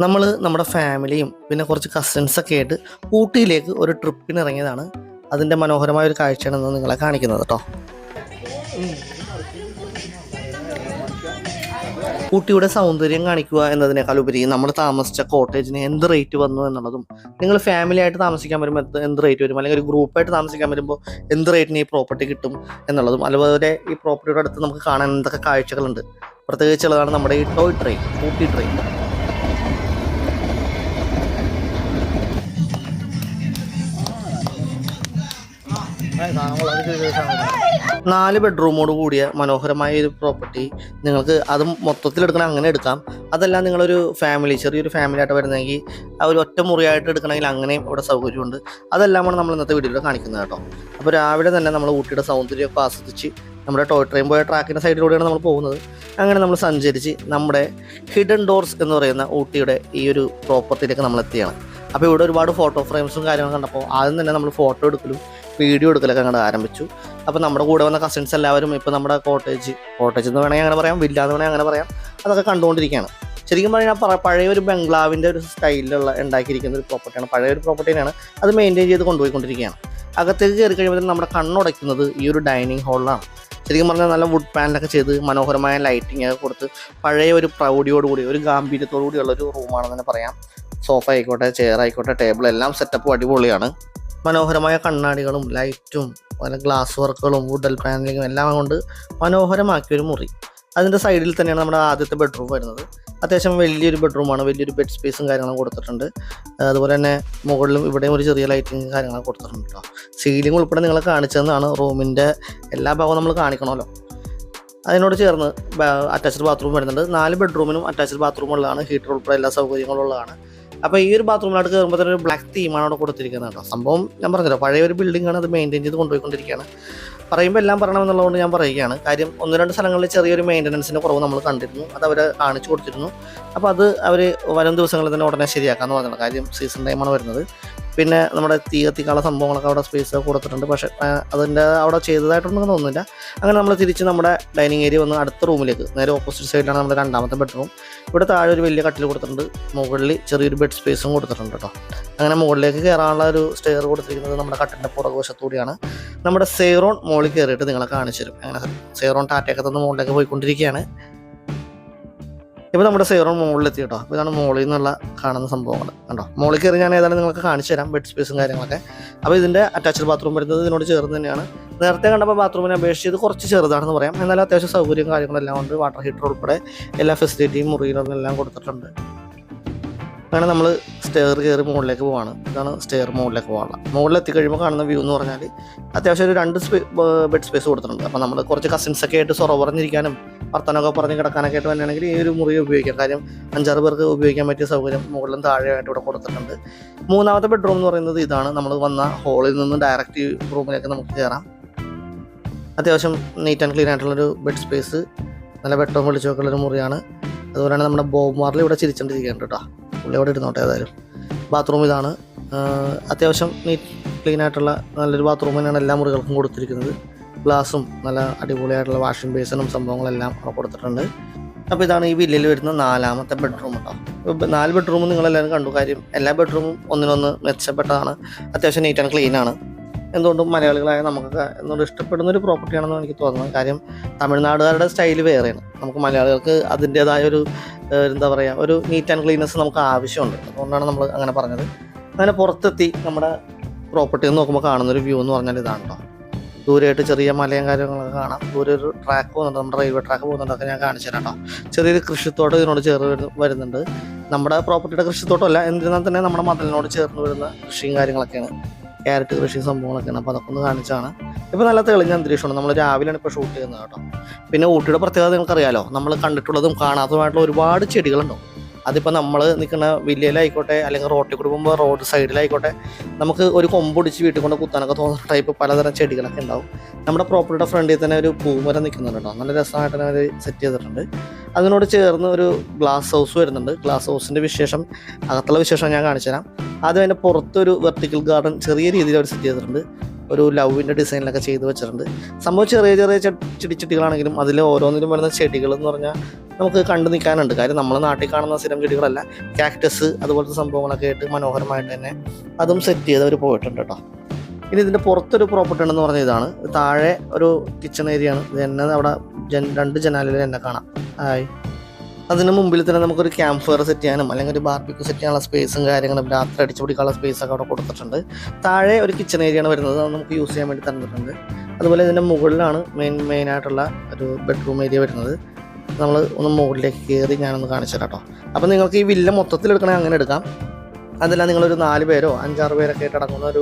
നമ്മൾ നമ്മുടെ ഫാമിലിയും പിന്നെ കുറച്ച് കസിൻസൊക്കെ ആയിട്ട് ഊട്ടിയിലേക്ക് ഒരു ട്രിപ്പിന് ഇറങ്ങിയതാണ്. അതിൻ്റെ മനോഹരമായ ഒരു കാഴ്ചയാണ് നിങ്ങളെ കാണിക്കുന്നത് കേട്ടോ. ഊട്ടിയുടെ സൗന്ദര്യം കാണിക്കുക എന്നതിനേക്കാളുപരി നമ്മൾ താമസിച്ച കോട്ടേജിന് എന്ത് റേറ്റ് വന്നു എന്നുള്ളതും, നിങ്ങൾ ഫാമിലി ആയിട്ട് താമസിക്കാൻ വരുമ്പോൾ എന്ത് റേറ്റ് വരും, അല്ലെങ്കിൽ ഒരു ഗ്രൂപ്പായിട്ട് താമസിക്കാൻ വരുമ്പോൾ എന്ത് റേറ്റിന് ഈ പ്രോപ്പർട്ടി കിട്ടും എന്നുള്ളതും, അതുപോലെ ഈ പ്രോപ്പർട്ടിയുടെ അടുത്ത് നമുക്ക് കാണാൻ എന്തൊക്കെ കാഴ്ചകളുണ്ട്. പ്രത്യേകിച്ചുള്ളതാണ് നമ്മുടെ ഈ ടോയ് ട്രെയിൻ, ഊട്ടി ട്രെയിൻ. 4 ബെഡ്റൂമോട് കൂടിയ മനോഹരമായ ഒരു പ്രോപ്പർട്ടി. നിങ്ങൾക്ക് അത് മൊത്തത്തിലെടുക്കണം, അങ്ങനെ എടുക്കാം. അതല്ല നിങ്ങളൊരു ഫാമിലി, ചെറിയൊരു ഫാമിലി ആയിട്ട് വരുന്നെങ്കിൽ ആ ഒരു ഒറ്റ മുറിയായിട്ട് എടുക്കണമെങ്കിൽ അങ്ങനെയും ഇവിടെ സൗകര്യമുണ്ട്. അതെല്ലാമാണ് നമ്മൾ ഇന്നത്തെ വീഡിയോയിൽ കാണിക്കുന്നത് കേട്ടോ. അപ്പോൾ രാവിലെ തന്നെ നമ്മൾ ഊട്ടിയുടെ സൗന്ദര്യമൊക്കെ ആസ്വദിച്ച് നമ്മുടെ ടോയ് ട്രെയിൻ പോയ ട്രാക്കിൻ്റെ സൈഡിലൂടെയാണ് നമ്മൾ പോകുന്നത്. അങ്ങനെ നമ്മൾ സഞ്ചരിച്ച് നമ്മുടെ ഹിഡൻ ഡോർസ് എന്ന് പറയുന്ന ഊട്ടിയുടെ ഈ ഒരു പ്രോപ്പർട്ടിയിലേക്ക് നമ്മൾ എത്തിയാണ്. അപ്പോൾ ഇവിടെ ഒരുപാട് ഫോട്ടോ ഫ്രെയിംസും കാര്യങ്ങളും കണ്ടപ്പോൾ ആദ്യം തന്നെ നമ്മൾ ഫോട്ടോ എടുക്കലും വീഡിയോ എടുക്കലൊക്കെ അങ്ങോട്ട് ആരംഭിച്ചു. അപ്പോൾ നമ്മുടെ കൂടെ വന്ന കസിൻസ് എല്ലാവരും ഇപ്പോൾ നമ്മുടെ കോട്ടേജ് എന്ന് വേണമെങ്കിൽ അങ്ങനെ പറയാം, വില്ല എന്ന് വേണമെങ്കിൽ അങ്ങനെ പറയാം, അതൊക്കെ കണ്ടുകൊണ്ടിരിക്കുകയാണ്. ശരിക്കും പറഞ്ഞാൽ പഴയ ഒരു ബംഗ്ലാവിൻ്റെ ഒരു സ്റ്റൈലിലുള്ള ഉണ്ടാക്കിയിരിക്കുന്ന ഒരു പ്രോപ്പർട്ടിയാണ്. പഴയ ഒരു പ്രോപ്പർട്ടി തന്നെയാണ്, അത് മെയിൻറ്റെയിൻ ചെയ്ത് കൊണ്ടുപോയിക്കൊണ്ടിരിക്കുകയാണ്. അകത്തേക്ക് കയറി കഴിയുമ്പോൾ നമ്മുടെ കണ്ണുടയ്ക്കുന്നത് ഈ ഒരു ഡൈനിങ് ഹാളിലാണ്. ശരിക്കും പറഞ്ഞാൽ നല്ല വുഡ് പാനലൊക്കെ ചെയ്ത് മനോഹരമായ ലൈറ്റിംഗ് ഒക്കെ കൊടുത്ത് പഴയ ഒരു പ്രൗഢിയോടുകൂടി, ഒരു ഗാംഭീര്യത്തോടു കൂടിയുള്ളൊരു റൂമാണെന്ന് തന്നെ പറയാം. സോഫ ആയിക്കോട്ടെ, ചെയർ ആയിക്കോട്ടെ, ടേബിൾ എല്ലാം സെറ്റപ്പും അടിപൊളിയാണ്. മനോഹരമായ കണ്ണാടികളും ലൈറ്റും അതുപോലെ ഗ്ലാസ് വർക്കുകളും വുഡൽ പാനലിങ്ങും എല്ലാം കൊണ്ട് മനോഹരമാക്കിയൊരു മുറി. അതിൻ്റെ സൈഡിൽ തന്നെയാണ് നമ്മുടെ ആദ്യത്തെ ബെഡ്റൂം വരുന്നത്. അത്യാവശ്യം വലിയൊരു ബെഡ്റൂമാണ്, വലിയൊരു ബെഡ് സ്പേസും കാര്യങ്ങളും കൊടുത്തിട്ടുണ്ട്. അതുപോലെ തന്നെ മുകളിലും ഇവിടെയും ഒരു ചെറിയ ലൈറ്റിങ് കാര്യങ്ങളൊക്കെ കൊടുത്തിട്ടുണ്ട് കേട്ടോ. സീലിംഗ് ഉൾപ്പെടെ നിങ്ങളെ കാണിച്ചതെന്നാണ്. റൂമിൻ്റെ എല്ലാ ഭാഗവും നമ്മൾ കാണിക്കണമല്ലോ. അതിനോട് ചേർന്ന് അറ്റാച്ച്ഡ് ബാത്റൂം വരുന്നുണ്ട്. 4 ബെഡ്റൂമിനും അറ്റാച്ച്ഡ് ബാത്റൂമുള്ളതാണ്, ഹീറ്റർ ഉൾപ്പെടെ എല്ലാ സൗകര്യങ്ങളും ഉള്ളതാണ്. അപ്പോൾ ഈ ഒരു ബാത്റൂമിലോട്ട് കയറുമ്പോൾ തന്നെ ഒരു ബ്ലാക്ക് തീമാണ് അവിടെ കൊടുത്തിരിക്കുന്നത് കേട്ടോ. സംഭവം ഞാൻ പറഞ്ഞല്ലോ, പഴയ ഒരു ബിൽഡിംഗ് ആണ്, അത് മെയിൻറ്റെയിൻ ചെയ്ത് കൊണ്ടുപോയിക്കൊണ്ടിരിക്കുകയാണ്. പറയുമ്പോൾ എല്ലാം പറയണമെന്നുള്ളതുകൊണ്ട് ഞാൻ പറയുകയാണ്. കാര്യം 1-2 സ്ഥലങ്ങളിൽ ചെറിയൊരു മെയിൻ്റനൻസിൻ്റെ കുറവ് നമ്മൾ കണ്ടിരുന്നു, അത് അവർ കാണിച്ചു കൊടുത്തിരുന്നു. അപ്പോൾ അത് അവർ വരും ദിവസങ്ങളിൽ തന്നെ ഉടനെ ശരിയാക്കാമെന്ന് പറഞ്ഞത്. കാര്യം സീസൺ ടൈമാണ് വരുന്നത്. പിന്നെ നമ്മുടെ തീ കത്തിക്കാനുള്ള സംഭവങ്ങളൊക്കെ അവിടെ സ്പേസ് കൊടുത്തിട്ടുണ്ട്. പക്ഷേ അതിൻ്റെ അവിടെ ചെയ്തതായിട്ടൊന്നും തോന്നുന്നില്ല. അങ്ങനെ നമ്മൾ തിരിച്ച് നമ്മുടെ ഡൈനിങ് ഏരിയ വന്ന് അടുത്ത റൂമിലേക്ക്, നേരെ ഓപ്പോസിറ്റ് സൈഡിലാണ് നമ്മുടെ 2ാമത്തെ ബെഡ്റൂം. ഇവിടെ താഴെ ഒരു വലിയ കട്ടിൽ കൊടുത്തിട്ടുണ്ട്, മുകളിൽ ചെറിയൊരു ബെഡ് സ്പേസും കൊടുത്തിട്ടുണ്ട് കേട്ടോ. അങ്ങനെ മുകളിലേക്ക് കയറാനുള്ള ഒരു സ്റ്റെയർ കൊടുത്തിരിക്കുന്നത് നമ്മുടെ കട്ടിലിൻ്റെ പുറകുവശത്തൂടെയാണ്. നമ്മുടെ സെയ്റോൺ മുകളിൽ കയറിയിട്ട് നിങ്ങളെ കാണിച്ചു തരും. അങ്ങനെ സെയ്റോൺ ടാറ്റയൊക്കെ തന്ന് മുകളിലേക്ക് പോയിക്കൊണ്ടിരിക്കുകയാണ്. ഇപ്പോൾ നമ്മുടെ സെയ്റോൺ മുകളിലെത്തി കേട്ടോ. അപ്പോൾ ഇതാണ് മുകളിൽ നിന്നുള്ള കാണുന്ന സംഭവങ്ങൾ കണ്ടോ. മുകളിൽ കയറി ഞാൻ ഏതായാലും നിങ്ങൾക്ക് കാണിച്ചു തരാം ബെഡ് സ്പേസും കാര്യങ്ങളൊക്കെ. അപ്പോൾ ഇതിൻ്റെ അറ്റാച്ച്ഡ് ബാത്റൂം വരുന്നത് ഇതിനോട് ചേർന്ന് തന്നെയാണ്. നേരത്തെ കണ്ടപ്പോൾ ബാത്റൂമിനെ അപേക്ഷിച്ച് ഇത് കുറച്ച് ചെറുതാണെന്ന് പറയാം. എന്നാലും അത്യാവശ്യം സൗകര്യം കാര്യങ്ങളെല്ലാം ഉണ്ട്. വാട്ടർ ഹീറ്റർ ഉൾപ്പെടെ എല്ലാ ഫെസിലിറ്റിയും മുറിയിലെല്ലാം കൊടുത്തിട്ടുണ്ട്. അങ്ങനെ നമ്മൾ സ്റ്റെയർ കയറി മുകളിലേക്ക് പോവാണ്. ഇതാണ് സ്റ്റെയർ മുകളിലേക്ക് പോകാനുള്ള. മുകളിലെത്തി കഴിയുമ്പോൾ കാണുന്ന വ്യൂ എന്ന് പറഞ്ഞാൽ അത്യാവശ്യം ഒരു 2 ബെഡ് സ്പേസ് കൊടുത്തിട്ടുണ്ട്. അപ്പോൾ നമ്മൾ കുറച്ച് കസിൻസൊക്കെ ആയിട്ട് സൊറ പറഞ്ഞിരിക്കാനും വർത്തനമൊക്കെ പറഞ്ഞ് കിടക്കാനൊക്കെ ആയിട്ട് തന്നെയാണെങ്കിൽ ഈ ഒരു മുറി ഉപയോഗിക്കാം. കാര്യം 5-6 പേർക്ക് ഉപയോഗിക്കാൻ പറ്റിയ സൗകര്യം മുകളിലും താഴെയായിട്ട് ഇവിടെ കൊടുത്തിട്ടുണ്ട്. 3ാമത്തെ ബെഡ്റൂം എന്ന് പറയുന്നത് ഇതാണ്. നമ്മൾ വന്ന ഹോളിൽ നിന്ന് ഡയറക്റ്റ് റൂമിലേക്ക് നമുക്ക് കയറാം. അത്യാവശ്യം നീറ്റ് ആൻഡ് ക്ലീൻ ആയിട്ടുള്ളൊരു ബെഡ് സ്പേസ്, നല്ല വെട്ടവും വെളിച്ചമൊക്കെയുള്ളൊരു മുറിയാണ്. അതുപോലെ തന്നെ നമ്മുടെ ബോബ് മാർലി ഇവിടെ ചിരിച്ചുകൊണ്ടിരിക്കുന്നുണ്ട് കേട്ടോ. പുള്ളി അവിടെ ഇരുന്നോട്ടെ. ഏതായാലും ബാത്റൂം ഇതാണ്. അത്യാവശ്യം നീറ്റ് ക്ലീൻ ആയിട്ടുള്ള നല്ലൊരു ബാത്റൂം തന്നെയാണ് എല്ലാ മുറികൾക്കും കൊടുത്തിരിക്കുന്നത്. ഗ്ലാസും നല്ല അടിപൊളിയായിട്ടുള്ള വാഷിംഗ് ബേസിനും സംഭവങ്ങളെല്ലാം അവിടെ കൊടുത്തിട്ടുണ്ട്. അപ്പോൾ ഇതാണ് ഈ വില്ലയിൽ വരുന്ന 4ാമത്തെ ബെഡ്റൂം കേട്ടോ. 4 ബെഡ്റൂം നിങ്ങളെല്ലാവരും കണ്ടു. കാര്യം എല്ലാ ബെഡ്റൂമും ഒന്നിനൊന്ന് മെച്ചപ്പെട്ടതാണ്. അത്യാവശ്യം നീറ്റ് ആൻഡ് ക്ലീൻ ആണ്. എന്തുകൊണ്ടും മലയാളികളായ നമുക്കൊക്കെ എന്തുകൊണ്ട് ഇഷ്ടപ്പെടുന്നൊരു പ്രോപ്പർട്ടിയാണെന്ന് എനിക്ക് തോന്നുന്നത്. കാര്യം തമിഴ്നാടുകാരുടെ സ്റ്റൈല് വേറെയാണ്. നമുക്ക് മലയാളികൾക്ക് അതിൻ്റേതായൊരു എന്താ പറയുക, ഒരു നീറ്റ് ആൻഡ് ക്ലീൻനെസ് നമുക്ക് ആവശ്യമുണ്ട്. അതുകൊണ്ടാണ് നമ്മൾ അങ്ങനെ പറഞ്ഞത്. അങ്ങനെ പുറത്തെത്തി നമ്മുടെ പ്രോപ്പർട്ടി നോക്കുമ്പോൾ കാണുന്നൊരു വ്യൂ എന്ന് പറഞ്ഞാൽ ഇതാണ് കേട്ടോ. ദൂരെയായിട്ട് ചെറിയ മലയും കാര്യങ്ങളൊക്കെ കാണാം. ദൂരെ ഒരു ട്രാക്ക് പോകുന്നുണ്ട്, നമ്മുടെ റെയിൽവേ ട്രാക്ക് പോകുന്നുണ്ടൊക്കെ ഞാൻ കാണിച്ചു തരാം കേട്ടോ. ചെറിയൊരു കൃഷിത്തോട്ടം ഇതിനോട് ചേർന്ന് വരുന്നുണ്ട്. നമ്മുടെ പ്രോപ്പർട്ടിയുടെ കൃഷിത്തോട്ടമല്ല, എന്നിരുന്നാൽ തന്നെ നമ്മുടെ മതിലിനോട് ചേർന്ന് വരുന്ന കൃഷിയും കാര്യങ്ങളൊക്കെയാണ്. ക്യാരറ്റ് കൃഷി സംഭവങ്ങളൊക്കെയാണ്. അപ്പോൾ അതൊക്കെ ഒന്ന് കാണിച്ചാണ്. ഇപ്പോൾ നല്ല തെളിഞ്ഞ അന്തരീക്ഷമാണ്. നമ്മൾ രാവിലെയാണ് ഇപ്പോൾ ഷൂട്ട് ചെയ്യുന്നത് കേട്ടോ. പിന്നെ ഊട്ടിയുടെ പ്രത്യേകത നിങ്ങൾക്കറിയാലോ, നമ്മൾ കണ്ടിട്ടുള്ളതും കാണാത്തതുമായിട്ടുള്ള ഒരുപാട് ചെടികളുണ്ടാവും. അതിപ്പോൾ നമ്മൾ നിൽക്കുന്ന വില്ലയിലായിക്കോട്ടെ, അല്ലെങ്കിൽ റോട്ടിൽ കൂടി പോകുമ്പോൾ റോഡ് സൈഡിലായിക്കോട്ടെ, നമുക്ക് ഒരു കൊമ്പൊടിച്ച് വീട്ടിൽ കൊണ്ട് കുത്താനൊക്കെ തോന്നുന്ന ടൈപ്പ് പലതരം ചെടികളൊക്കെ ഉണ്ടാവും. നമ്മുടെ പ്രോപ്പർട്ടിയുടെ ഫ്രണ്ടിൽ തന്നെ ഒരു പൂമരം നിൽക്കുന്നുണ്ട് കേട്ടോ. നല്ല രസമായിട്ട് തന്നെ അവർ സെറ്റ് ചെയ്തിട്ടുണ്ട്. അതിനോട് ചേർന്ന് ഒരു ഗ്ലാസ് ഹൗസ് വരുന്നുണ്ട്. ഗ്ലാസ് ഹൗസിൻ്റെ വിശേഷം, അകത്തുള്ള വിശേഷം ഞാൻ കാണിച്ചു തരാം. ആദ്യം അതിൻ്റെ പുറത്തൊരു വെർട്ടിക്കൽ ഗാർഡൻ ചെറിയ രീതിയിൽ അവർ സെറ്റ് ചെയ്തിട്ടുണ്ട്. ഒരു ലവിൻ്റെ ഡിസൈനിലൊക്കെ ചെയ്ത് വെച്ചിട്ടുണ്ട്. സംഭവം ചെറിയ ചെറിയ ചെടിച്ചട്ടികളാണെങ്കിലും അതിൽ ഓരോന്നിലും വരുന്ന ചെടികൾ എന്ന് പറഞ്ഞാൽ നമുക്ക് കണ്ടു നിൽക്കാനുണ്ട്. കാര്യം നമ്മൾ നാട്ടിൽ കാണുന്ന സ്ഥിരം ചെടികളല്ല, കാക്ടസ് അതുപോലത്തെ സംഭവങ്ങളൊക്കെ ആയിട്ട് മനോഹരമായിട്ട് തന്നെ അതും സെറ്റ് ചെയ്ത് അവർ പോയിട്ടുണ്ട് കേട്ടോ. ഇനി ഇതിൻ്റെ പുറത്തൊരു പ്രോപ്പർട്ടി ഉണ്ടെന്ന് പറഞ്ഞ ഇതാണ്. താഴെ ഒരു കിച്ചൺ ഏരിയ ആണ്. ഇത് തന്നെ അവിടെ 2 ജനാലിൽ തന്നെ കാണാം. അതിന് മുമ്പിൽ തന്നെ നമുക്കൊരു ക്യാമ്പ് ഫയർ സെറ്റ് ചെയ്യാനും അല്ലെങ്കിൽ ഒരു ബാർബിക്യൂ സെറ്റ് ചെയ്യാനുള്ള സ്പേസും കാര്യങ്ങളും രാത്രി അടിച്ചു പിടിക്കാനുള്ള സ്പേസൊക്കെ അവിടെ കൊടുത്തിട്ടുണ്ട്. താഴെ ഒരു കിച്ചൺ ഏരിയ ആണ് വരുന്നത്, അത് നമുക്ക് യൂസ് ചെയ്യാൻ വേണ്ടി തന്നിട്ടുണ്ട്. അതുപോലെ ഇതിൻ്റെ മുകളിലാണ് മെയിനായിട്ടുള്ള ഒരു ബെഡ്റൂം ഏരിയ വരുന്നത്. നമ്മൾ ഒന്ന് മുകളിലേക്ക് കയറി ഞാനൊന്ന് കാണിച്ചു തരാം കേട്ടോ. അപ്പോൾ നിങ്ങൾക്ക് ഈ വില്ല മൊത്തത്തിൽ എടുക്കണമെങ്കിൽ അങ്ങനെ എടുക്കാം. അതല്ല നിങ്ങളൊരു 4 പേരോ 5-6 പേരൊക്കെ ആയിട്ട് അടങ്ങുന്ന ഒരു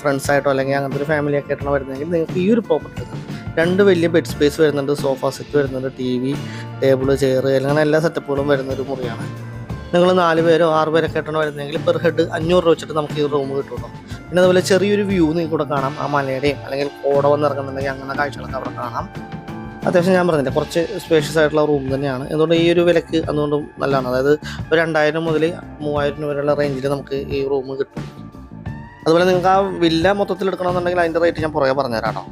ഫ്രണ്ട്സായിട്ടോ അല്ലെങ്കിൽ അങ്ങനത്തെ ഒരു ഫാമിലിയൊക്കെ ആയിട്ടാണ് വരുന്നതെങ്കിൽ നിങ്ങൾക്ക് ഈ ഒരു പ്രോപ്പർട്ടി എടുക്കാം. 2 വലിയ ബെഡ് സ്പേസ് വരുന്നുണ്ട്, സോഫ സെറ്റ് വരുന്നുണ്ട്, TV, ടേബിള്, ചെയർ, അങ്ങനെ എല്ലാ സെറ്റപ്പുകളും വരുന്നൊരു മുറിയാണ്. നിങ്ങൾ 4 പേരോ 6 പേരൊക്കെ ആയിട്ടാണ് വരുന്നതെങ്കിൽ പെർ ഹെഡ് 500 രൂപ വെച്ചിട്ട് നമുക്ക് ഈ റൂം കിട്ടുമല്ലോ. പിന്നെ അതുപോലെ ചെറിയൊരു വ്യൂ നിങ്ങൾക്ക് കൂടെ കാണാം, ആ മലയുടെയും അല്ലെങ്കിൽ കോട വന്നിറങ്ങുന്നുണ്ടെങ്കിൽ അങ്ങനെ കാഴ്ചകളൊക്കെ അവിടെ കാണാം. അത്യാവശ്യം ഞാൻ പറഞ്ഞില്ല കുറച്ച് സ്പേഷ്യസ് ആയിട്ടുള്ള റൂം തന്നെയാണ്. അതുകൊണ്ട് ഈ ഒരു വിലക്ക് അതുകൊണ്ടും നല്ലതാണ്. അതായത് ഒരു 2000 മുതൽ 3000 രൂപ വരെയുള്ള റേഞ്ചിൽ നമുക്ക് ഈ റൂം കിട്ടും. അതുപോലെ നിങ്ങൾക്ക് ആ വില്ല മൊത്തത്തിൽ എടുക്കണമെന്നുണ്ടെങ്കിൽ അതിൻ്റെ റേറ്റ് ഞാൻ പുറകെ പറഞ്ഞുതരാം കേട്ടോ.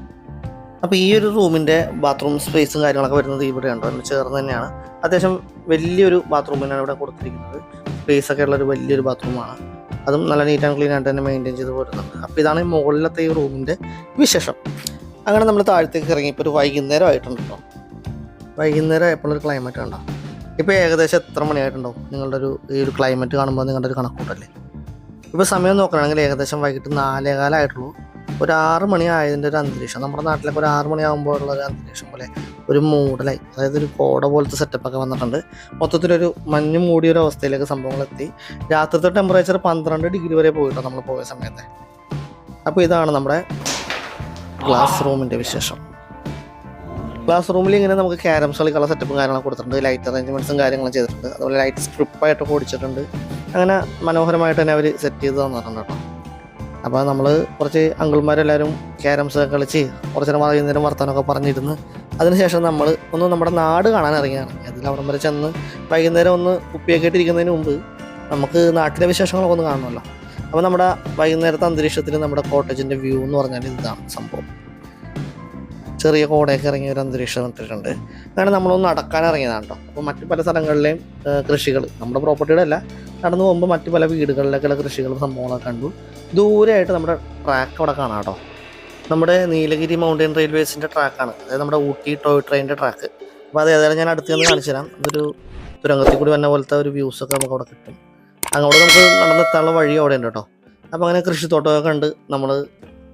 അപ്പോൾ ഈ ഒരു റൂമിൻ്റെ ബാത്റൂം സ്പേസും കാര്യങ്ങളൊക്കെ വരുന്നത് ഇവിടെ ഉണ്ടോ എന്ന് ചേർന്ന് തന്നെയാണ്. അത്യാവശ്യം വലിയൊരു ബാത്റൂമിനാണ് ഇവിടെ കൊടുത്തിരിക്കുന്നത്. സ്പേസൊക്കെ ഉള്ളൊരു വലിയൊരു ബാത്റൂമാണ്. അതും നല്ല നീറ്റ് ആൻഡ് ക്ലീൻ ആയിട്ട് തന്നെ മെയിൻറ്റെയിൻ ചെയ്ത് പോരുന്നുണ്ട്. അപ്പോൾ ഇതാണ് ഈ മുകളിലത്തെ ഈ റൂമിൻ്റെ വിശേഷം. അങ്ങനെ നമ്മൾ താഴത്തേക്ക് ഇറങ്ങി ഇപ്പോൾ ഒരു വൈകുന്നേരം ആയിട്ടുണ്ട് കേട്ടോ. വൈകുന്നേരം ആയപ്പോഴൊരു ക്ലൈമറ്റ് കണ്ടോ. ഇപ്പോൾ ഏകദേശം എത്ര മണിയായിട്ടുണ്ടോ നിങ്ങളുടെ ഈ ഒരു ക്ലൈമറ്റ് കാണുമ്പോൾ നിങ്ങളുടെ ഒരു കണക്കൂട്ടല്ലേ. ഇപ്പോൾ സമയം നോക്കുകയാണെങ്കിൽ ഏകദേശം വൈകിട്ട് 4:15 ആയിട്ടുള്ളൂ. ഒരു 6 മണി ആയതിൻ്റെ ഒരു അന്തരീക്ഷം, നമ്മുടെ നാട്ടിലൊക്കെ ഒരു 6 മണിയാകുമ്പോഴുള്ള ഒരു അന്തരീക്ഷം പോലെ ഒരു മൂടലായി, അതായത് ഒരു കോട പോലത്തെ സെറ്റപ്പൊക്കെ വന്നിട്ടുണ്ട്. മൊത്തത്തിലൊരു മഞ്ഞ് മൂടിയൊരു അവസ്ഥയിലേക്ക് സംഭവങ്ങളെത്തി. രാത്രിത്തെ ടെമ്പറേച്ചർ 12 ഡിഗ്രി വരെ പോയിട്ടോ നമ്മൾ പോയ സമയത്ത്. അപ്പോൾ ഇതാണ് നമ്മുടെ ക്ലാസ് റൂമിൻ്റെ വിശേഷം. ക്ലാസ് റൂമിൽ ഇങ്ങനെ നമുക്ക് ക്യാരംസ് കളിക്കുള്ള സെറ്റപ്പും കാര്യങ്ങളൊക്കെ കൊടുത്തിട്ടുണ്ട്. ലൈറ്റ് അറേഞ്ച്മെൻറ്റ്സും കാര്യങ്ങളും ചെയ്തിട്ടുണ്ട്. അതുപോലെ ലൈറ്റ് സ്ട്രിപ്പായിട്ട് ഓടിച്ചിട്ടുണ്ട്. അങ്ങനെ മനോഹരമായിട്ട് തന്നെ അവർ സെറ്റ് ചെയ്ത് തന്നിട്ടുണ്ട് കേട്ടോ. അപ്പോൾ നമ്മൾ കുറച്ച് അങ്കിൾമാരെല്ലാവരും ക്യാരംസ് കളിച്ച് കുറച്ച് നേരം വൈകുന്നേരം വർത്താനമൊക്കെ പറഞ്ഞിരുന്ന് അതിനുശേഷം നമ്മൾ ഒന്ന് നമ്മുടെ നാട് കാണാൻ ഇറങ്ങിയാണ്. അതിൽ അവിടം വരെ ചെന്ന് വൈകുന്നേരം ഒന്ന് കുപ്പിയൊക്കെ ഇട്ടിരിക്കുന്നതിന് മുമ്പ് നമുക്ക് നാട്ടിലെ വിശേഷങ്ങളൊക്കെ ഒന്ന് കാണണമല്ലോ. അപ്പോൾ നമ്മുടെ വൈകുന്നേരത്തെ അന്തരീക്ഷത്തിൽ നമ്മുടെ കോട്ടേജിൻ്റെ വ്യൂ എന്ന് പറഞ്ഞാൽ ഇതാണ് സംഭവം. ചെറിയ കോടയൊക്കെ ഇറങ്ങിയ ഒരു അന്തരീക്ഷം ഇട്ടിട്ടുണ്ട്. അങ്ങനെ നമ്മളൊന്ന് നടക്കാൻ ഇറങ്ങിയതാണ് കേട്ടോ. അപ്പോൾ മറ്റു പല സ്ഥലങ്ങളിലെയും കൃഷികൾ, നമ്മുടെ പ്രോപ്പർട്ടിയുടെ അല്ല, നടന്നു പോകുമ്പോൾ മറ്റു പല വീടുകളിലേക്കുള്ള കൃഷികളും സംഭവങ്ങളൊക്കെ കണ്ടു. ദൂരെയായിട്ട് നമ്മുടെ ട്രാക്ക് അവിടെ കാണാം കേട്ടോ. നമ്മുടെ നീലഗിരി മൗണ്ടൻ റെയിൽവേസിൻ്റെ ട്രാക്കാണ്, അതായത് നമ്മുടെ ഊട്ടി ടോയ് ട്രെയിനിൻ്റെ ട്രാക്ക്. അപ്പോൾ അത് ഏതായാലും ഞാൻ അടുത്ത് നിന്ന് കാണിച്ചു തരാം. അതൊരു തുരങ്കത്തിൽ കൂടി വന്ന പോലത്തെ ഒരു വ്യൂസൊക്കെ നമുക്ക് അവിടെ കിട്ടും. അങ്ങോട്ട് നമുക്ക് നടന്നെത്താനുള്ള വഴി അവിടെ ഉണ്ട് കേട്ടോ. അപ്പോൾ അങ്ങനെ കൃഷിത്തോട്ടമൊക്കെ കണ്ട് നമ്മൾ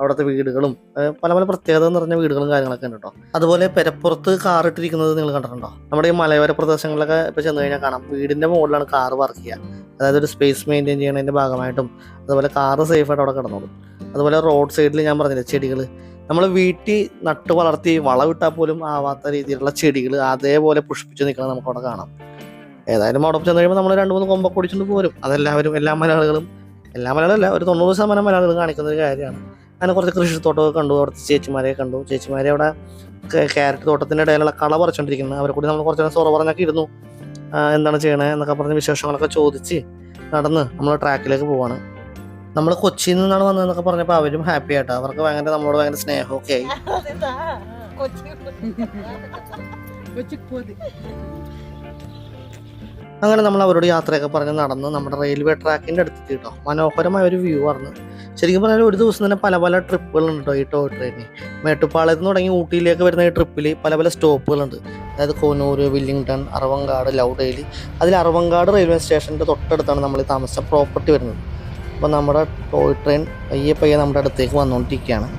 അവിടുത്തെ വീടുകളും പല പല പ്രത്യേകത നിറഞ്ഞ വീടുകളും കാര്യങ്ങളൊക്കെ ഉണ്ട് കേട്ടോ. അതുപോലെ പെരപ്പുറത്ത് കാർ ഇട്ടിരിക്കുന്നത് നിങ്ങൾ കണ്ടിട്ടുണ്ടോ? നമ്മുടെ ഈ മലയോര പ്രദേശങ്ങളിലൊക്കെ ഇപ്പോൾ ചെന്ന് കഴിഞ്ഞാൽ കാണാം, വീടിൻ്റെ മുകളിലാണ് കാർ പാർക്ക് ചെയ്യുക. അതായത് ഒരു സ്പേസ് മെയിൻറ്റെയിൻ ചെയ്യുന്നതിൻ്റെ ഭാഗമായിട്ടും അതുപോലെ കാറ് സേഫായിട്ട് അവിടെ കിടന്നോളും. അതുപോലെ റോഡ് സൈഡിൽ ഞാൻ പറഞ്ഞില്ലേ ചെടികൾ, നമ്മൾ വീട്ടിൽ നട്ട് വളർത്തി വളവിട്ടാൽ പോലും ആവാത്ത രീതിയിലുള്ള ചെടികൾ അതേപോലെ പുഷ്പിച്ച് നിൽക്കുന്നത് നമുക്ക് അവിടെ കാണാം. ഏതായാലും അവിടെ ചെന്ന് കഴിയുമ്പോൾ നമ്മൾ 2-3 കൊമ്പൊക്കെ ഓടിച്ചുകൊണ്ട് പോരും. അതെല്ലാവരും എല്ലാ മലയാളികളും ഒരു 90% മലയാളികളും കാണിക്കുന്ന ഒരു കാര്യമാണ്. അങ്ങനെ കുറച്ച് കൃഷിത്തോട്ടമൊക്കെ കണ്ടു, അവിടുത്തെ ചേച്ചിമാരെ കണ്ടു. ചേച്ചിമാരെ അവിടെ ക്യാരറ്റ് തോട്ടത്തിൻ്റെ ഇടയിലുള്ള കള പറിച്ചുകൊണ്ടിരിക്കുന്നത്. അവരെ കൂടി നമ്മൾ കുറച്ച് നേരം സൊറ പറഞ്ഞൊക്കെ ഇരുന്നു. എന്താണ് ചെയ്യണേ എന്നൊക്കെ പറഞ്ഞ് വിശേഷങ്ങളൊക്കെ ചോദിച്ച് നടന്ന് നമ്മൾ ട്രാക്കിലേക്ക് പോവാണ്. നമ്മൾ കൊച്ചിയിൽ നിന്നാണ് വന്നതെന്നൊക്കെ പറഞ്ഞപ്പോൾ അവരും ഹാപ്പി ആയിട്ടോ. അവർക്ക് നമ്മളോട് ഭയങ്കര സ്നേഹമൊക്കെ ആയി. അങ്ങനെ നമ്മൾ അവരോട് യാത്രയൊക്കെ പറഞ്ഞ് നടന്ന് നമ്മുടെ റെയിൽവേ ട്രാക്കിൻ്റെ അടുത്തെത്തി കേട്ടോ. മനോഹരമായ ഒരു വ്യൂ ആയിരുന്നു. ശരിക്കും പറഞ്ഞാൽ ഒരു ദിവസം തന്നെ പല പല ട്രിപ്പുകളുണ്ട് കേട്ടോ ഈ ടോയ് ട്രെയിനിൽ. മേട്ടുപ്പാളയത്ത് നിന്ന് തുടങ്ങി ഊട്ടിയിലേക്ക് വരുന്ന ഈ ട്രിപ്പിൽ പല പല സ്റ്റോപ്പുകളുണ്ട്. അതായത് കോനൂർ, വില്ലിംഗ്ടൺ, അറവങ്കാട്, ലൗഡേലി. അതിൽ അറവങ്കാട് റെയിൽവേ സ്റ്റേഷൻ്റെ തൊട്ടടുത്താണ് നമ്മൾ താമസിച്ച പ്രോപ്പർട്ടി വരുന്നത്. അപ്പോൾ നമ്മുടെ ടോയ് ട്രെയിൻ പയ്യെ നമ്മുടെ അടുത്തേക്ക് വന്നുകൊണ്ടിരിക്കുകയാണ്.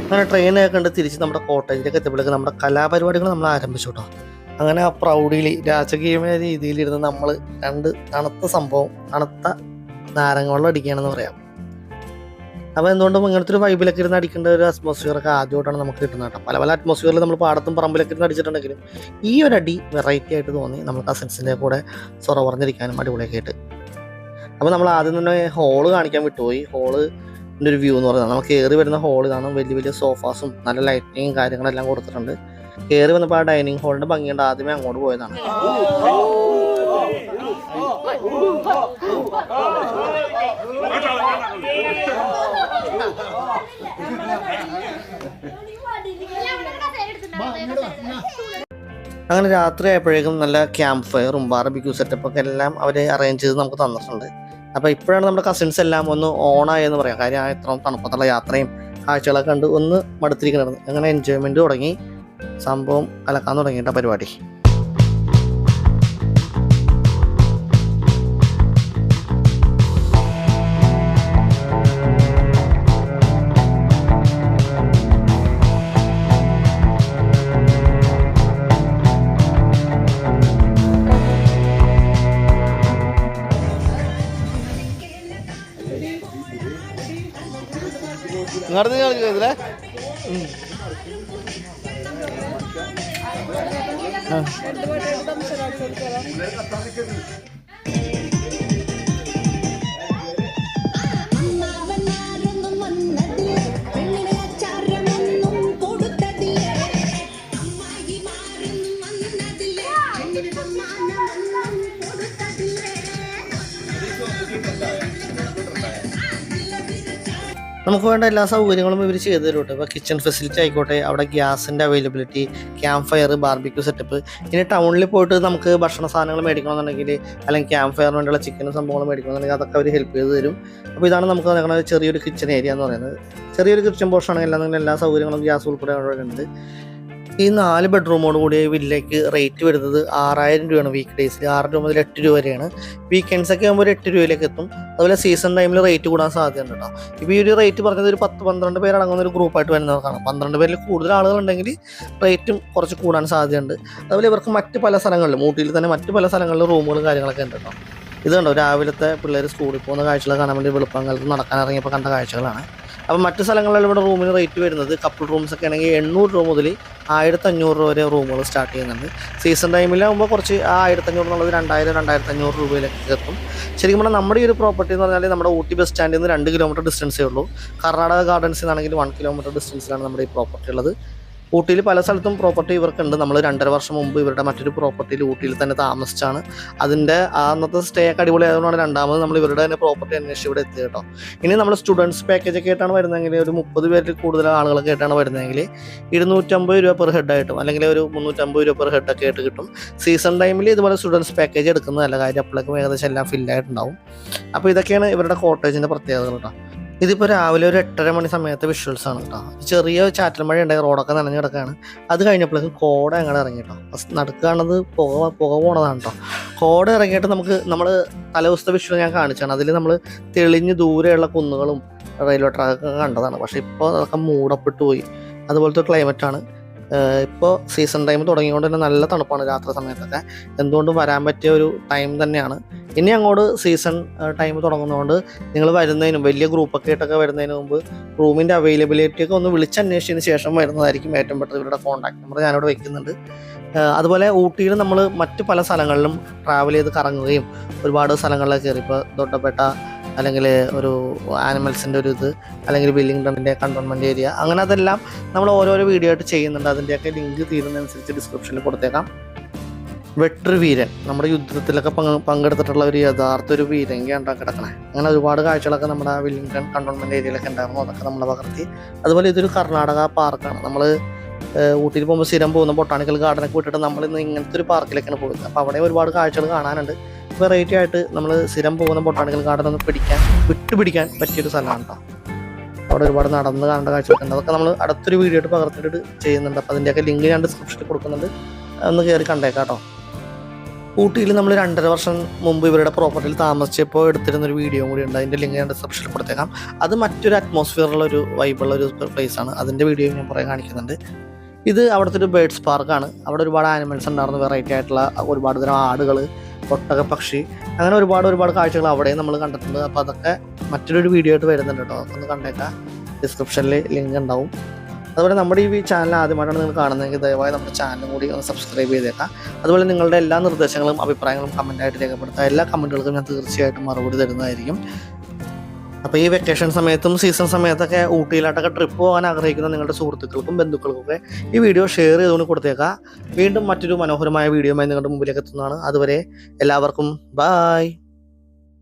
അങ്ങനെ ട്രെയിനൊക്കെ കണ്ട് തിരിച്ച് നമ്മുടെ കോട്ടേജിലേക്ക് എത്തിയപ്പോഴേക്ക് നമ്മുടെ കലാപരിപാടികൾ നമ്മൾ ആരംഭിച്ചു കേട്ടോ. അങ്ങനെ ആ പ്രൗഢിയിൽ രാജകീയമായ രീതിയിലിരുന്ന് നമ്മൾ തണുത്ത സംഭവം, തണുത്ത നാരങ്ങ വെള്ളം അടിക്കുകയാണെന്ന് പറയാം. അപ്പോൾ എന്തുകൊണ്ടും ഇങ്ങനത്തെ ഒരു വൈബിലൊക്കെ ഇരുന്ന് അടിക്കേണ്ട ഒരു അറ്റ്മോസ്ഫിയറൊക്കെ ആദ്യമായിട്ടാണ് നമുക്ക് കിട്ടുന്നത് കേട്ടോ. പല പല അറ്റ്മോസ്ഫിയറിൽ നമ്മൾ പാടത്തും പറമ്പിലൊക്കെ ഇരുന്ന് അടിച്ചിട്ടുണ്ടെങ്കിലും ഈ ഒരു അടി വെറൈറ്റി ആയിട്ട് തോന്നി. നമ്മൾ കസിൻസിൻ്റെ കൂടെ സൊറ പറഞ്ഞിരിക്കാനും അടിപൊളിയൊക്കെ ആയിട്ട്. അപ്പോൾ നമ്മൾ ആദ്യം തന്നെ ഹോള് കാണിക്കാൻ വിട്ടുപോയി. ഹോളിൻ്റെ ഒരു വ്യൂ എന്ന് പറയുന്നത് നമുക്ക് കയറി വരുന്ന ഹോൾ ഇതാണ്. വലിയ വലിയ സോഫാസും നല്ല ലൈറ്റിങ്ങും കാര്യങ്ങളെല്ലാം കൊടുത്തിട്ടുണ്ട്. കയറി വന്നപ്പോൾ ആ ഡൈനിങ് ഹോളിൻ്റെ ഭംഗിയുണ്ട്. ആദ്യമേ അങ്ങോട്ട് പോയതാണ്. അങ്ങനെ രാത്രി ആയപ്പോഴേക്കും നല്ല ക്യാമ്പ് ഫയറും ബാർബിക്യൂ സെറ്റപ്പൊക്കെ എല്ലാം അവർ അറേഞ്ച് ചെയ്ത് നമുക്ക് തന്നിട്ടുണ്ട്. അപ്പോൾ ഇപ്പോഴാണ് നമ്മുടെ കസിൻസ് എല്ലാം ഒന്ന് ഓണായെന്ന് പറയാം. കാര്യം ഇത്രയും തണുപ്പത്തുള്ള യാത്രയും കാഴ്ചകളൊക്കെ കണ്ട് ഒന്ന് മടുത്തിരിക്കണമായിരുന്നു. അങ്ങനെ എൻജോയ്മെൻറ്റ് തുടങ്ങി, സംഭവം കലക്കാൻ തുടങ്ങിയിട്ട പരിപാടി. നടന്ന് കളിക്കുന്നതില്ലേ നമുക്ക് വേണ്ട എല്ലാ സൗകര്യങ്ങളും ഇവർ ചെയ്തു തരും കേട്ടോ. ഇപ്പോൾ കിച്ചൺ ഫെസിലിറ്റി ആയിക്കോട്ടെ, അവിടെ ഗ്യാസിൻ്റെ availability, camp fire, barbecue setup. ഇനി ടൗണിൽ പോയിട്ട് നമുക്ക് ഭക്ഷണ സാധനങ്ങൾ മേടിക്കണമെന്നുണ്ടെങ്കിൽ അല്ലെങ്കിൽ ക്യാമ്പ് ഫയറിന് വേണ്ടിയുള്ള ചിക്കനും സംഭവങ്ങൾ മേടിക്കണമെന്നുണ്ടെങ്കിൽ അതൊക്കെ അവർ ഹെൽപ്പ് ചെയ്ത് തരും. അപ്പോൾ ഇതാണ് നമുക്ക് നടക്കുന്ന ചെറിയൊരു കിച്ചൺ ഏരിയ എന്ന് പറയുന്നത്. ചെറിയൊരു കിച്ചൺ പോർഷൻ ആണെങ്കിൽ എല്ലാം എല്ലാ സൗകര്യങ്ങളും ഗ്യാസ് ഉൾപ്പെടെ അവിടെ ഉണ്ട്. ഈ 4 ബെഡ്റൂമോട് കൂടിയ വില്ലയ്ക്ക് റേറ്റ് വരുന്നത് 6000 രൂപയാണ്. വീക്ക് ഡേയ്സിൽ 6 രൂപ മുതൽ 8 രൂപ വരെയാണ്. വീക്കെൻഡ്സൊക്കെ ആകുമ്പോൾ ഒരു 8 രൂപയിലേക്ക് എത്തും. അതുപോലെ സീസൺ ടൈമിൽ റേറ്റ് കൂടാൻ സാധ്യതയുണ്ട് കേട്ടോ. ഇപ്പോൾ ഈ ഒരു റേറ്റ് പറഞ്ഞത് ഒരു 10-12 പേര് അടങ്ങുന്ന ഒരു ഗ്രൂപ്പായിട്ട് വരുന്നവർക്കാണ്. 12 പേരിൽ കൂടുതൽ ആളുകളുണ്ടെങ്കിൽ റേറ്റും കുറച്ച് കൂടാൻ സാധ്യതയുണ്ട്. അതുപോലെ ഇവർക്ക് മറ്റ് പല സ്ഥലങ്ങളിലും, ഊട്ടിയിൽ തന്നെ മറ്റ് പല സ്ഥലങ്ങളിലും റൂമുകളും കാര്യങ്ങളൊക്കെ ഉണ്ട് കേട്ടോ. ഇത് കണ്ടോ, രാവിലത്തെ പിള്ളേർ സ്കൂളിൽ പോകുന്ന കാഴ്ചകൾ കാണാൻ വേണ്ടി വെളുപ്പങ്ങൾക്ക് നടക്കാൻ ഇറങ്ങിയപ്പോൾ കണ്ട കാഴ്ചകളാണ്. അപ്പോൾ മറ്റ് സ്ഥലങ്ങളിൽ ഇവിടെ റൂമിന് റേറ്റ് വരുന്നത് കപ്പിൾ റൂംസ് ഒക്കെ ആണെങ്കിൽ 800 രൂപ മുതൽ 1500 രൂപ വരെ റൂമുകൾ സ്റ്റാർട്ട് ചെയ്യുന്നുണ്ട്. സീസൺ ടൈമിലാകുമ്പോൾ കുറച്ച് ആ 1500 എന്നുള്ളത് 2000-2500 രൂപയിലേക്ക് എത്തും. ശരിക്കും പറഞ്ഞാൽ നമ്മുടെ ഈ ഒരു പ്രോപ്പർട്ടി എന്ന് പറഞ്ഞാൽ നമ്മുടെ ഊട്ടി ബസ് സ്റ്റാൻഡിൽ നിന്ന് 2 കിലോമീറ്റർ ഡിസ്റ്റൻസേ ഉള്ളൂ. കർണാടക ഗാർഡൻസിൽ നിന്നാണെങ്കിൽ 1 കിലോമീറ്റർ ഡിസ്റ്റൻസിലാണ് നമ്മുടെ ഈ പ്രോപ്പർട്ടി ഉള്ളത്. ഊട്ടിയിൽ പല സ്ഥലത്തും പ്രോപ്പർട്ടി ഇവർക്കുണ്ട്. നമ്മൾ 2.5 വർഷം മുമ്പ് ഇവരുടെ മറ്റൊരു പ്രോപ്പർട്ടിയിൽ ഊട്ടിയിൽ തന്നെ താമസിച്ചാണ്. അതിൻ്റെ അന്നത്തെ സ്റ്റേ ഒക്കെ അടിപൊളിയായതുകൊണ്ടാണ് രണ്ടാമത് നമ്മൾ ഇവരുടെ തന്നെ പ്രോപ്പർട്ടി അന്വേഷിച്ച് ഇവിടെ എത്തിയത് കേട്ടോ. ഇനി നമ്മൾ സ്റ്റുഡൻസ് പാക്കേജൊക്കെ ആയിട്ടാണ് വരുന്നതെങ്കിൽ ഒരു 30 പേരിൽ കൂടുതൽ ആളുകളൊക്കെ ആയിട്ടാണ് വരുന്നതെങ്കിൽ 250 രൂപ പെർ ഹെഡായിട്ടും അല്ലെങ്കിൽ ഒരു 350 രൂപ പെർ ഹെഡൊക്കെ ആയിട്ട് കിട്ടും. സീസൺ ടൈമിൽ ഇതുപോലെ സ്റ്റുഡൻസ് പാക്കേജ് എടുക്കുന്നതല്ല, കാര്യം അപ്പോഴേക്കും ഏകദേശം എല്ലാം ഫില്ലായിട്ടുണ്ടാവും. അപ്പോൾ ഇതൊക്കെയാണ് ഇവരുടെ കോട്ടേജിൻ്റെ പ്രത്യേകതകൾ കേട്ടോ. ഇതിപ്പോൾ രാവിലെ ഒരു 8:30 മണി സമയത്തെ വിഷ്വൽസാണ് കേട്ടോ. ചെറിയ ചാറ്റൽ മഴ ഉണ്ടായി, റോഡൊക്കെ നനഞ്ഞു കിടക്കുകയാണ്. അത് കഴിഞ്ഞപ്പോഴേക്കും കോട അങ്ങനെ ഇറങ്ങി കേട്ടോ. നടുക്കാണത് പുക പോണതാണ് കേട്ടോ. കോട ഇറങ്ങിയിട്ട് നമ്മൾ തലേദിവസത്തെ വിഷ്വൽ ഞാൻ കാണിച്ചാണ്. അതിൽ നമ്മൾ തെളിഞ്ഞ് ദൂരെയുള്ള കുന്നുകളും റെയിൽവേ ട്രാക്കൊക്കെ കണ്ടതാണ്. പക്ഷേ ഇപ്പോൾ അതൊക്കെ മൂടപ്പെട്ടു പോയി. അതുപോലത്തെ ക്ലൈമറ്റാണ്. ഇപ്പോൾ സീസൺ ടൈം തുടങ്ങിയതുകൊണ്ട് തന്നെ നല്ല തണുപ്പാണ് രാത്രി സമയത്തൊക്കെ. എന്തുകൊണ്ടും വരാൻ പറ്റിയ ഒരു ടൈം തന്നെയാണ്. ഇനി അങ്ങോട്ട് സീസൺ ടൈം തുടങ്ങുന്നതുകൊണ്ട് നിങ്ങൾ വരുന്നതിനും വലിയ ഗ്രൂപ്പൊക്കെ ആയിട്ടൊക്കെ വരുന്നതിന് മുമ്പ് റൂമിൻ്റെ അവൈലബിലിറ്റി ഒക്കെ ഒന്ന് വിളിച്ചന്വേഷിച്ചതിന് ശേഷം വരുന്നതായിരിക്കും ഏറ്റവും പെട്ടെന്ന്. ഇവരുടെ കോൺടാക്ട് നമ്പർ ഞാനിവിടെ വെക്കുന്നുണ്ട്. അതുപോലെ ഊട്ടിയിൽ നമ്മൾ മറ്റ് പല സ്ഥലങ്ങളിലും ട്രാവൽ ചെയ്ത് കറങ്ങുകയും ഒരുപാട് സ്ഥലങ്ങളിലൊക്കെ കയറി, ഇപ്പോൾ ദൊഡ്ഡപേട്ട അല്ലെങ്കിൽ ഒരു ആനിമൽസിൻ്റെ ഒരു ഇത്, അല്ലെങ്കിൽ വില്ലിംഗ്ടണിൻ്റെ കണ്ടോൺമെൻറ്റ് ഏരിയ, അങ്ങനെ അതെല്ലാം നമ്മൾ ഓരോരോ വീഡിയോ ആയിട്ട് ചെയ്യുന്നുണ്ട്. അതിൻ്റെയൊക്കെ ലിങ്ക് തീരുന്നതനുസരിച്ച് ഡിസ്ക്രിപ്ഷനിൽ കൊടുത്തേക്കാം. വെട്ടർ വീരൻ, നമ്മുടെ യുദ്ധത്തിലൊക്കെ പങ്കെടുത്തിട്ടുള്ള ഒരു യഥാർത്ഥ ഒരു വീരങ്കിയാണ് കിടക്കണേ. അങ്ങനെ ഒരുപാട് കാഴ്ചകളൊക്കെ നമ്മുടെ വില്ലിംഗ്ടൺ കണ്ടോൺമെൻറ്റ് ഏരിയയിലൊക്കെ ഉണ്ടായിരുന്നു. അതൊക്കെ നമ്മൾ പകർത്തി. അതുപോലെ ഇതൊരു കർണാടക പാർക്കാണ്. നമ്മൾ ഊട്ടിയിൽ പോകുമ്പോൾ സ്ഥിരം പോകുന്ന ബൊട്ടാണിക്കൽ ഗാർഡനൊക്കെ വിട്ടിട്ട് നമ്മൾ ഇന്ന് ഇങ്ങനത്തെ ഒരു പാർക്കിലേക്കാണ് പോകുന്നത്. അപ്പോൾ അവിടെ ഒരുപാട് കാഴ്ചകൾ കാണാനുണ്ട്. വെറൈറ്റി ആയിട്ട് നമ്മൾ സ്ഥിരം പോകുന്ന ബൊട്ടാണിക്കൽ ഗാർഡൻ ഒന്ന് വിട്ടുപിടിക്കാൻ പറ്റിയൊരു സ്ഥലമാണ് കേട്ടോ. അവിടെ ഒരുപാട് നടന്ന് കാണേണ്ട കാഴ്ചകളുണ്ട്. അതൊക്കെ നമ്മൾ അടുത്തൊരു വീഡിയോ ആയിട്ട് പകർത്തിയിട്ട് ചെയ്യുന്നുണ്ട്. അപ്പോൾ അതിൻ്റെയൊക്കെ ലിങ്ക് ഞാൻ ഡിസ്ക്രിപ്ഷനിൽ കൊടുക്കുന്നുണ്ട്. ഒന്ന് കയറി കണ്ടേക്കാം കേട്ടോ. ഊട്ടിയിൽ നമ്മൾ 2.5 വർഷം മുമ്പ് ഇവരുടെ പ്രോപ്പർട്ടിയിൽ താമസിച്ചപ്പോൾ എടുത്തിരുന്നൊരു വീഡിയോ കൂടി ഉണ്ട്. അതിൻ്റെ ലിങ്ക് ഞാൻ ഡിസ്ക്രിപ്ഷനിൽ കൊടുത്തേക്കാം. അത് മറ്റൊരു അറ്റ്മോസ്ഫിയറുള്ള ഒരു വൈബുള്ള ഒരു പ്ലേസാണ്. അതിൻ്റെ വീഡിയോ ഞാൻ കുറേ കാണിക്കുന്നുണ്ട്. ഇത് അവിടുത്തെ ഒരു ബേഡ്സ് പാർക്കാണ്. അവിടെ ഒരുപാട് ആനിമൽസ് ഉണ്ടായിരുന്നു, വെറൈറ്റി ആയിട്ടുള്ള ഒരുപാട് തരം ആടുകൾ, ഒട്ടക പക്ഷി, അങ്ങനെ ഒരുപാട് കാഴ്ചകൾ അവിടെയും നമ്മൾ കണ്ടിട്ടുണ്ട്. അപ്പോൾ അതൊക്കെ മറ്റൊരു വീഡിയോ ആയിട്ട് വരുന്നുണ്ട് കേട്ടോ. ഒന്ന് കണ്ടേക്കാം, ഡിസ്ക്രിപ്ഷനിൽ ലിങ്ക് ഉണ്ടാവും. അതുപോലെ നമ്മുടെ ഈ ചാനൽ ആദ്യമായിട്ടാണ് നിങ്ങൾ കാണുന്നതെങ്കിൽ ദയവായി നമ്മുടെ ചാനലും കൂടി ഒന്ന് സബ്സ്ക്രൈബ് ചെയ്തേക്കാം. അതുപോലെ നിങ്ങളുടെ എല്ലാ നിർദ്ദേശങ്ങളും അഭിപ്രായങ്ങളും കമൻറ്റായിട്ട് രേഖപ്പെടുത്തുക. എല്ലാ കമൻറ്റുകൾക്കും ഞാൻ തീർച്ചയായിട്ടും മറുപടി തരുന്നതായിരിക്കും. അപ്പോൾ ഈ വെക്കേഷൻ സമയത്തും സീസൺ സമയത്തൊക്കെ ഊട്ടിയിലോട്ടൊക്കെ ട്രിപ്പ് പോകാൻ ആഗ്രഹിക്കുന്ന നിങ്ങളുടെ സുഹൃത്തുക്കൾക്കും ബന്ധുക്കൾക്കൊക്കെ ഈ വീഡിയോ ഷെയർ ചെയ്തുകൊണ്ട് കൊടുത്തേക്കാം. വീണ്ടും മറ്റൊരു മനോഹരമായ വീഡിയോയുമായി നിങ്ങളുടെ മുമ്പിലേക്ക് എത്തുന്നതാണ്. അതുവരെ എല്ലാവർക്കും ബായ്.